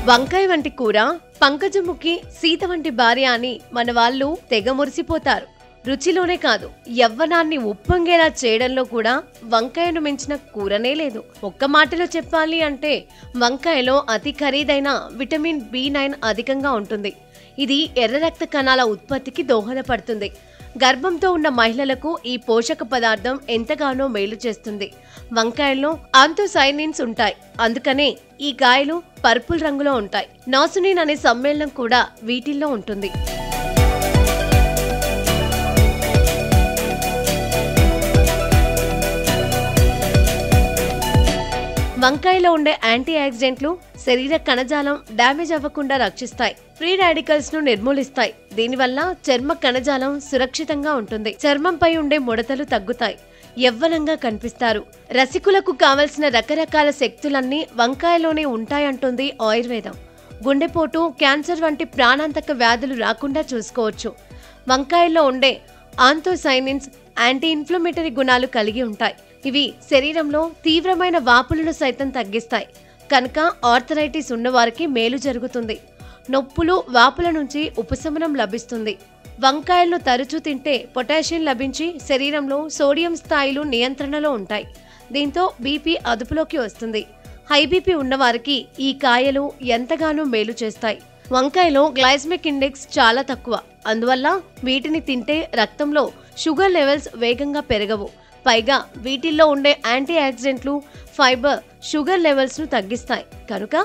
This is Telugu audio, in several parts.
వంకాయ వంటి కూర, పంకజముఖి సీత వంటి భార్య అని మన వాళ్ళు తెగ మురిసిపోతారు. రుచిలోనే కాదు, యవ్వనాన్ని ఉప్పొంగేలా చేయడంలో కూడా వంకాయను మించిన కూరనే లేదు. ఒక్క మాటలో చెప్పాలి అంటే వంకాయలో అతి ఖరీదైన విటమిన్ B9 అధికంగా ఉంటుంది. ఇది ఎర్ర రక్త కణాల ఉత్పత్తికి దోహదపడుతుంది. గర్భంతో ఉన్న మహిళలకు ఈ పోషక పదార్థం ఎంతగానో మేలు చేస్తుంది. వంకాయల్లో ఆంథోసైనిన్స్ ఉంటాయి, అందుకనే ఈ కాయలు పర్పుల్ రంగులో ఉంటాయి. నాసునిన్ అనే సమ్మేళనం కూడా వీటిల్లో ఉంటుంది. వంకాయలో ఉండే యాంటీ ఆక్సిడెంట్లు శరీర కణజాలం డ్యామేజ్ అవ్వకుండా రక్షిస్తాయి. ఫ్రీ రాడికల్స్ ను నిర్మూలిస్తాయి. దీనివల్ల చర్మ కణజాలం సురక్షితంగా ఉంటుంది. చర్మంపై ఉండే ముడతలు తగ్గుతాయి. యవ్వనంగా కనిపిస్తారు. రసికులకు కావలసిన రకరకాల శక్తులన్నీ వంకాయలోనే ఉంటాయంటుంది ఆయుర్వేదం. గుండెపోటు, క్యాన్సర్ వంటి ప్రాణాంతక వ్యాధులు రాకుండా చూసుకోవచ్చు. వంకాయల్లో ఉండే ఆంథోసైనిన్స్ యాంటీ ఇన్ఫ్లమేటరీ గుణాలు కలిగి ఉంటాయి. ఇవి శరీరంలో తీవ్రమైన వాపులను సైతం తగ్గిస్తాయి. కనుక ఆర్థరైటిస్ ఉన్నవారికి మేలు జరుగుతుంది. నొప్పులు, వాపుల నుంచి ఉపశమనం లభిస్తుంది. వంకాయలను తరచూ తింటే పొటాషియం లభించి శరీరంలో సోడియం స్థాయిలు నియంత్రణలో ఉంటాయి. దీంతో బీపీ అదుపులోకి వస్తుంది. హై బీపీ ఉన్నవారికి ఈ కాయలు ఎంతగానో మేలు చేస్తాయి. వంకాయలో గ్లైసెమిక్ ఇండెక్స్ చాలా తక్కువ. అందువల్ల వీటిని తింటే రక్తంలో షుగర్ లెవెల్స్ వేగంగా పెరగవు. పైగా వీటిల్లో ఉండే యాంటీ ఆక్సిడెంట్లు, ఫైబర్ షుగర్ లెవెల్స్ ను తగ్గిస్తాయి. కనుక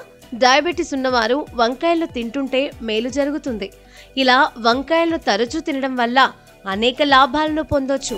డయాబెటీస్ ఉన్నవారు వంకాయలను తింటుంటే మేలు జరుగుతుంది. ఇలా వంకాయలను తరచూ తినడం వల్ల అనేక లాభాలను పొందొచ్చు.